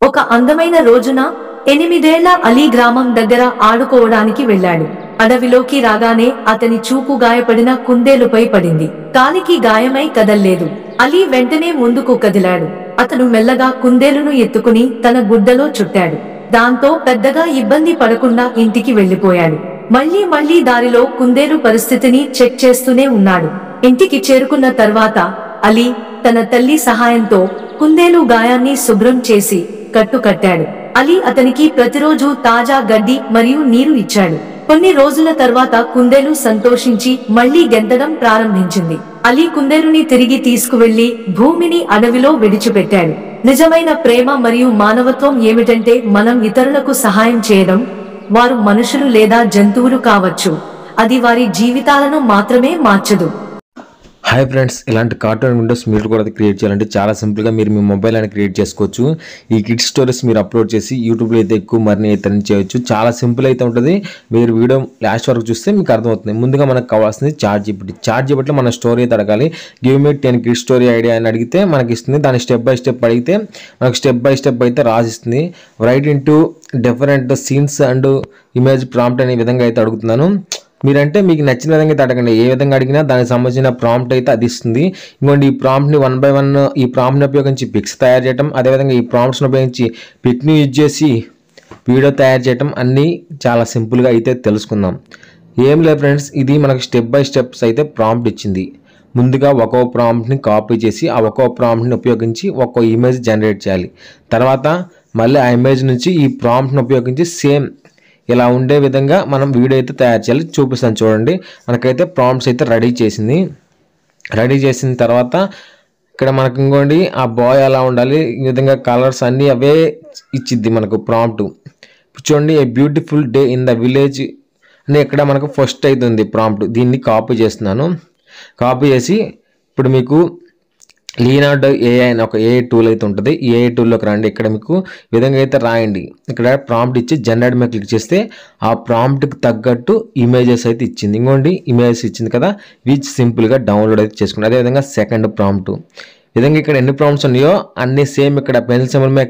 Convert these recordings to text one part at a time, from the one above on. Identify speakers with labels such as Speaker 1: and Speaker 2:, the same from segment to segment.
Speaker 1: ఒక అందమైన రోజున 8 ఏళ్ల అలీ గ్రామం దగ్గర ఆడుకోవడానికి వెళ్ళాడు. అడవిలోకి రాగానే అతని చూపు గాయపడిన కుందేలుపై పడింది. కాలికి గాయమై కదల్లేదు. అలీ వెంటనే ముందుకు కదిలాడు. అతను మెల్లగా కుందేలును ఎత్తుకుని తన గుడ్డలో చుట్టాడు. దాంతో పెద్దగా ఇబ్బంది పడకుండా ఇంటికి వెళ్లిపోయాడు. మళ్లీ దారిలో కుందేలు పరిస్థితిని చెక్ చేస్తూనే ఉన్నాడు. ఇంటికి చేరుకున్న తర్వాత అలీ తన తల్లి సహాయంతో కుందేలు గాయాన్ని శుభ్రం చేసి కట్టు కట్టాడు. అలీ అతనికి ప్రతిరోజు తాజా గడ్డి మరియు నీరు ఇచ్చాడు. కొన్ని రోజుల తర్వాత కుందేలు సంతోషించి మళ్లీ గెంతడం ప్రారంభించింది. అలీ కుందేలుని తిరిగి తీసుకువెళ్లి భూమిని అడవిలో విడిచిపెట్టాడు. నిజమైన ప్రేమ మరియు మానవత్వం ఏమిటంటే మనం ఇతరులకు సహాయం చేయడం. వారు మనుషులు లేదా జంతువులు కావచ్చు, అది వారి జీవితాలను మాత్రమే మార్చదు.
Speaker 2: హాయ్ ఫ్రెండ్స్, ఇలాంటి కార్టూన్ విండోస్ మీరు కూడా క్రియేట్ చేయాలంటే చాలా సింపుల్గా మీరు మీ మొబైల్ అని క్రియేట్ చేసుకోవచ్చు. ఈ కిడ్స్ స్టోరీస్ మీరు అప్లోడ్ చేసి యూట్యూబ్లో అయితే ఎక్కువ మనీ అయితే ఎర్న్ చేయొచ్చు. చాలా సింపుల్ అయితే ఉంటుంది. మీరు వీడియో లాస్ట్ వరకు చూస్తే మీకు అర్థమవుతుంది. ముందుగా మనకు కావాల్సింది చాట్ జీపీటీలో మన స్టోరీ అయితే అడగాలి. Give me 10 kids story idea అని అడిగితే మనకి ఇస్తుంది. దాన్ని స్టెప్ బై స్టెప్ అడిగితే మనకు స్టెప్ బై స్టెప్ అయితే రాసిస్తుంది. Write into different scenes and image prompt అనే విధంగా అయితే అడుగుతున్నాను. మీరంటే మీకు నచ్చిన విధంగా అయితే అడగండి. ఏ విధంగా అడిగినా దానికి సంబంధించిన ప్రాంప్ట్ అయితే అది ఇస్తుంది. ఇంకోండి, ఈ ప్రాంప్ట్ని 1 by 1 ఈ ప్రాంప్ట్ని ఉపయోగించి పిక్స్ తయారు చేయడం, అదేవిధంగా ఈ ప్రాంప్ట్స్ని ఉపయోగించి పిక్ని యూజ్ చేసి వీడియో తయారు చేయడం అన్నీ చాలా సింపుల్గా అయితే తెలుసుకుందాం. ఏం లేదు ఫ్రెండ్స్, ఇది మనకు స్టెప్ బై స్టెప్స్ అయితే ప్రాంప్ట్ ఇచ్చింది. ముందుగా ఒక్కో ప్రాంప్ట్ని కాపీ చేసి ఆ ఒక్కో ప్రాంప్ట్ని ఉపయోగించి ఒక్కో ఇమేజ్ జనరేట్ చేయాలి. తర్వాత మళ్ళీ ఆ ఇమేజ్ నుంచి ఈ ప్రాంప్ట్ని ఉపయోగించి సేమ్ ఇలా ఉండే విధంగా మనం వీడియో అయితే తయారు చేయాలి. చూపిస్తాను చూడండి. మనకైతే ప్రాంప్ట్స్ అయితే రెడీ చేసిన తర్వాత ఇక్కడ మనకు ఇంకోండి ఆ బాయ్ ఎలా ఉండాలి, ఈ విధంగా కలర్స్ అన్నీ అవే ఇచ్చిద్ది మనకు ప్రాంప్ట్. చూడండి, a beautiful day in the village అని ఇక్కడ మనకు ఫస్ట్ అయితే ఉంది ప్రాంప్ట్. దీన్ని కాపీ చేస్తున్నాను. కాపీ చేసి ఇప్పుడు మీకు లీనార్డో ఏఐ అని ఒక ఏఐ టూల్ అయితే ఉంటుంది. ఈ ఏఐ టూల్లోకి రండి. ఇక్కడ మీకు విధంగా అయితే రాయండి. ఇక్కడ ప్రాంప్ట్ ఇచ్చి జనరేట్ మీద క్లిక్ చేస్తే ఆ ప్రాంప్ట్కి తగ్గట్టు ఇమేజెస్ అయితే ఇచ్చింది. ఇంకోండి, ఇమేజెస్ ఇచ్చింది కదా, విచ్ సింపుల్గా డౌన్లోడ్ అయితే చేసుకోండి. అదేవిధంగా సెకండ్ ప్రాంప్ట్ విధంగా ఇక్కడ ఎన్ని ప్రాంప్ట్స్ ఉన్నాయో అన్ని సేమ్ ఇక్కడ పెన్సిల్ సింబల్ మీద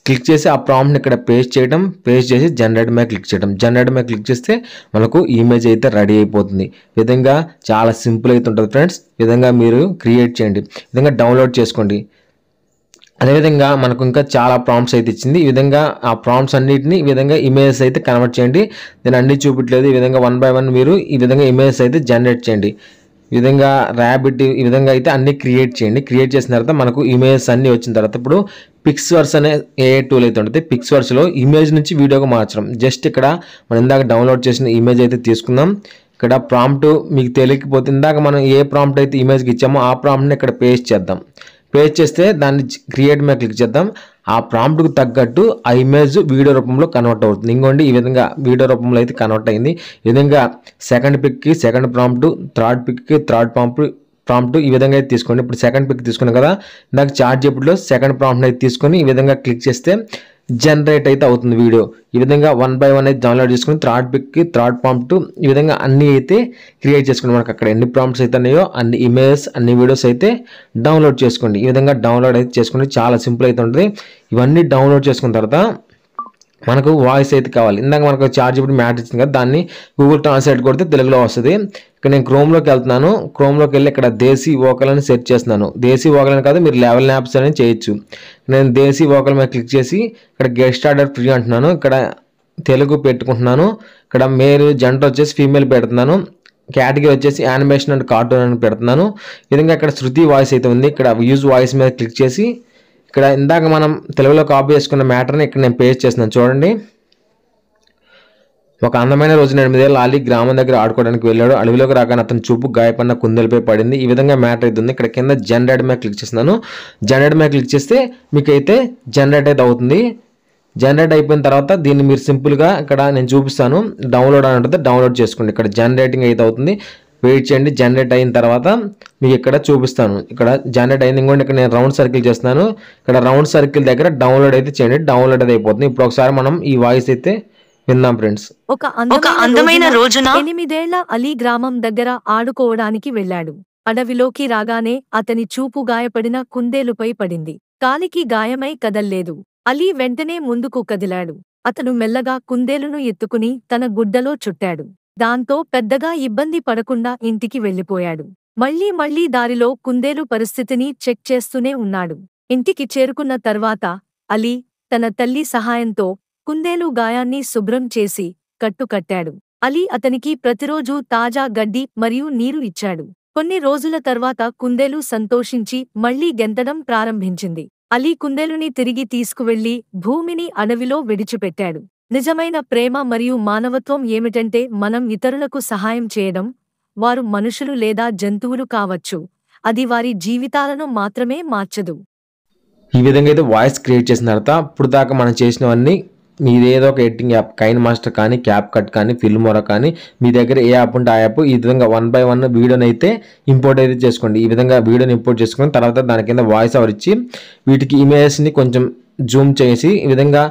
Speaker 2: క్లిక్ చేసి ఆ ప్రాంప్ట్ని ఇక్కడ పేస్ట్ చేసి జనరేట్ మీద క్లిక్ చేస్తే మనకు ఇమేజ్ అయితే రెడీ అయిపోతుంది. విధంగా చాలా సింపుల్ అయితే ఉంటుంది ఫ్రెండ్స్. విధంగా మీరు క్రియేట్ చేయండి, విధంగా డౌన్లోడ్ చేసుకోండి. అదేవిధంగా మనకు ఇంకా చాలా ప్రాంప్ట్స్ అయితే ఇచ్చింది. ఈ విధంగా ఆ ప్రాంప్ట్స్ అన్నిటిని ఈ విధంగా ఇమేజెస్ అయితే కన్వర్ట్ చేయండి. నేను అన్ని చూపించలేదు. ఈ విధంగా 1 by 1 మీరు ఈ విధంగా ఇమేజెస్ అయితే జనరేట్ చేయండి. ఈ విధంగా ర్యాబిట్ ఈ విధంగా అయితే అన్ని క్రియేట్ చేయండి. క్రియేట్ చేసిన తర్వాత మనకు ఇమేజెస్ అన్నీ వచ్చిన తర్వాత ఇప్పుడు పిక్స్వర్స్ అనే ఏఐ టూల్ అయితే ఉంటుంది. పిక్స్వర్స్లో ఇమేజ్ నుంచి వీడియోగా మార్చడం. జస్ట్ ఇక్కడ మనం ఇందాక డౌన్లోడ్ చేసిన ఇమేజ్ అయితే తీసుకుందాం. ఇక్కడ ప్రాంప్ట్ మీకు తెలియకపోతే ఇందాక మనం ఏ ప్రాంప్ట్ అయితే ఇమేజ్కి ఇచ్చామో ఆ ప్రాంప్ట్ని ఇక్కడ పేస్ట్ చేస్తే దాన్ని క్రియేట్ మీద క్లిక్ చేద్దాం. ఆ ప్రాంప్ట్కు తగ్గట్టు ఆ ఇమేజ్ వీడియో రూపంలో కన్వర్ట్ అవుతుంది. ఇంకోండి, ఈ విధంగా వీడియో రూపంలో అయితే కన్వర్ట్ అయింది. ఈ విధంగా సెకండ్ పిక్కి సెకండ్ ప్రాంప్ట్, థర్డ్ పిక్కి థర్డ్ ప్రాంప్ట్ ఈ విధంగా అయితే తీసుకోండి. ఇప్పుడు సెకండ్ పిక్ తీసుకున్నాం కదా, ఇందాక చాట్ జీపీటీలో సెకండ్ ప్రాంప్ట్ అయితే తీసుకొని ఈ విధంగా క్లిక్ చేస్తే జనరేట్ అయితే అవుతుంది వీడియో. ఈ విధంగా 1 by 1 అయితే డౌన్లోడ్ చేసుకుని థర్డ్ పిక్కి థర్డ్ ప్రాంప్ట్ ఈ విధంగా అన్నీ అయితే క్రియేట్ చేసుకోండి. మనకు అక్కడ ఎన్ని ప్రాంప్ట్స్ అయితే ఉన్నాయో అన్ని ఇమేజెస్ అన్ని వీడియోస్ అయితే డౌన్లోడ్ చేసుకోండి. ఈ విధంగా డౌన్లోడ్ అయితే చేసుకోండి. చాలా సింపుల్ అయితే ఉంటుంది. ఇవన్నీ డౌన్లోడ్ చేసుకున్న తర్వాత మనకు వాయిస్ అయితే కావాలి. ఇందాక మనకు చాట్ జీపీటీ మ్యాటర్ ఇచ్చింది కదా, దాన్ని గూగుల్ ట్రాన్స్లేట్ కొడితే తెలుగులో వస్తుంది. ఇక్కడ నేను క్రోమ్లోకి వెళ్తున్నాను. క్రోమ్లోకి వెళ్ళి ఇక్కడ దేశీ వోకల్ అని సెర్చ్ చేస్తున్నాను. దేశీ వోకల్ అని కాదు, మీరు లెవెల్ యాప్స్ అని చేయొచ్చు. నేను దేశీ వోకల్ మీద క్లిక్ చేసి ఇక్కడ గెట్ స్టార్టర్ ఫ్రీ అంటున్నాను. ఇక్కడ తెలుగు పెట్టుకుంటున్నాను. ఇక్కడ మేల్ జెండర్ వచ్చేసి ఫీమేల్ పెడుతున్నాను. కేటగిరీ వచ్చేసి యానిమేషన్ అండ్ కార్టూన్ అని పెడుతున్నాను. ఈ విధంగా ఇక్కడ శృతి వాయిస్ అయితే ఉంది. ఇక్కడ యూజ్ వాయిస్ మీద క్లిక్ చేసి ఇక్కడ ఇందాక మనం తెలుగులో కాపీ చేసుకున్న మ్యాటర్ని ఇక్కడ నేను పేస్ట్ చేస్తున్నాను. చూడండి, ఒక అందమైన రోజున 8 ఏళ్ల అలీ గ్రామం దగ్గర ఆడుకోవడానికి వెళ్ళాడు. అడవిలోకి రాగానే అతని చూపు గాయపడిన కుందేలుపై పడింది. ఈ విధంగా మ్యాటర్ అయితే ఉంది. ఇక్కడ కింద జనరేట్ మీద క్లిక్ చేస్తున్నాను. జనరేట్ మీద క్లిక్ చేస్తే మీకు అయితే జనరేట్ అయితే అవుతుంది. జనరేట్ అయిపోయిన తర్వాత దీన్ని మీరు సింపుల్గా ఇక్కడ నేను చూపిస్తాను, డౌన్లోడ్ అని ఉంటుంది, డౌన్లోడ్ చేసుకోండి. ఇక్కడ జనరేటింగ్ అయితే అవుతుంది. వెయిట్ చేయండి. జనరేట్ అయిన తర్వాత మీకు ఇక్కడ చూపిస్తాను. ఇక్కడ జనరేట్ అయింది. ఇంకోటి ఇక్కడ నేను రౌండ్ సర్కిల్ చేస్తున్నాను. ఇక్కడ రౌండ్ సర్కిల్ దగ్గర డౌన్లోడ్ అయితే చేయండి. డౌన్లోడ్ అయితే అయిపోతుంది. ఇప్పుడు ఒకసారి మనం ఈ వాయిస్ అయితే విందాం ఫ్రెండ్స్.
Speaker 1: ఒక అందమైన రోజున 8 ఏళ్ల అలీ గ్రామం దగ్గర ఆడుకోవడానికి వెళ్ళాడు. అడవిలోకి రాగానే అతని చూపు గాయపడిన కుందేలుపై పడింది. కాలికి గాయమై కదల్లేదు. అలీ వెంటనే ముందుకు కదిలాడు. అతను మెల్లగా కుందేలును ఎత్తుకుని తన గుడ్డలో చుట్టాడు. దాంతో పెద్దగా ఇబ్బంది పడకుండా ఇంటికి వెళ్ళిపోయాడు. మళ్లీ దారిలో కుందేలు పరిస్థితిని చెక్ చేస్తూనే ఉన్నాడు. ఇంటికి చేరుకున్న తర్వాత అలీ తన తల్లి సహాయంతో కుందేలు గాయాన్ని శుభ్రం చేసి కట్టాడు. అలీ అతనికి ప్రతిరోజూ తాజా గడ్డి మరియు నీరు ఇచ్చాడు. కొన్ని రోజుల తర్వాత కుందేలు సంతోషించి మళ్లీ గెంతడం ప్రారంభించింది. అలీ కుందేలుని తిరిగి తీసుకువెళ్లి భూమిని అడవిలో విడిచిపెట్టాడు. నిజమైన ప్రేమ మరియు మానవత్వం ఏమిటంటే మనం ఇతరులకు సహాయం చేయడం. వారు మనుషులు లేదా జంతువులు కావచ్చు. అది వారి జీవితాలను మాత్రమే మార్చదు.
Speaker 2: ఈ విధంగా అయితే వాయిస్ క్రియేట్ చేసిన తర్వాత ఇప్పుడు దాకా మనం చేసినవన్నీ మీదేదో ఒక ఎడిటింగ్ యాప్ కైన్ మాస్టర్ కానీ, క్యాప్ కట్ కానీ, ఫిల్మోరా కానీ, మీ దగ్గర ఏ యాప్ ఉంటే ఆ యాప్ ఈ విధంగా 1 by 1 వీడియోని అయితే ఇంపోర్ట్ అయితే చేసుకోండి. ఈ విధంగా వీడియోని ఇంపోర్ట్ చేసుకుని తర్వాత దాని కింద వాయిస్ ఓవర్ ఇచ్చి వీటికి ఇమేజెస్ని కొంచెం జూమ్ చేసి ఈ విధంగా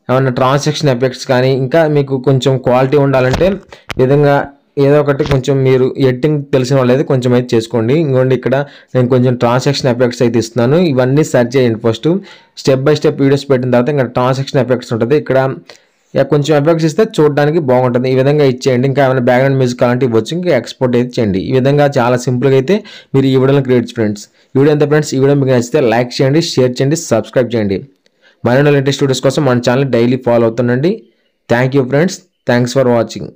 Speaker 2: ఏమన్నా ట్రాన్సాక్షన్ ఎఫెక్ట్స్ కానీ ఇంకా మీకు కొంచెం క్వాలిటీ ఉండాలంటే ఈ విధంగా ఏదో ఒకటి కొంచెం మీరు ఎడిటింగ్ తెలిసిన వాళ్ళు అయితే కొంచెం అయితే చేసుకోండి. ఇంకోండి ఇక్కడ నేను కొంచెం ట్రాన్సాక్షన్ ఎఫెక్ట్స్ అయితే ఇస్తున్నాను. ఇవన్నీ సెర్చ్ చేయండి. First step by step videos పెట్టిన తర్వాత ఇంకా ట్రాన్సాక్షన్ ఎఫెక్ట్స్ ఉంటుంది. ఇక్కడ కొంచెం ఎఫెక్ట్స్ ఇస్తే చూడడానికి బాగుంటుంది. ఈ విధంగా ఇచ్చేయండి. ఇంకా ఏమైనా బ్యాక్గ్రౌండ్ మ్యూజిక్ అలాంటివి ఇవ్వచ్చు. ఇంకా ఎక్స్పోర్ట్ అయితే చేయండి. ఈ విధంగా చాలా సింపుల్గా అయితే మీరు ఈ వీడియోని క్రియేట్ ఫ్రెండ్స్. ఈ వీడియో ఎంత ఫ్రెండ్స్, ఈ వీడియో మీకు నచ్చితే లైక్ చేయండి, షేర్ చేయండి, సబ్స్క్రైబ్ చేయండి. మరిన్ని లేటెస్ట్ వీడియోస్ కోసం మన ఛానల్ డైలీ ఫాలో అవుతుండండి. Thank you friends. Thanks for watching.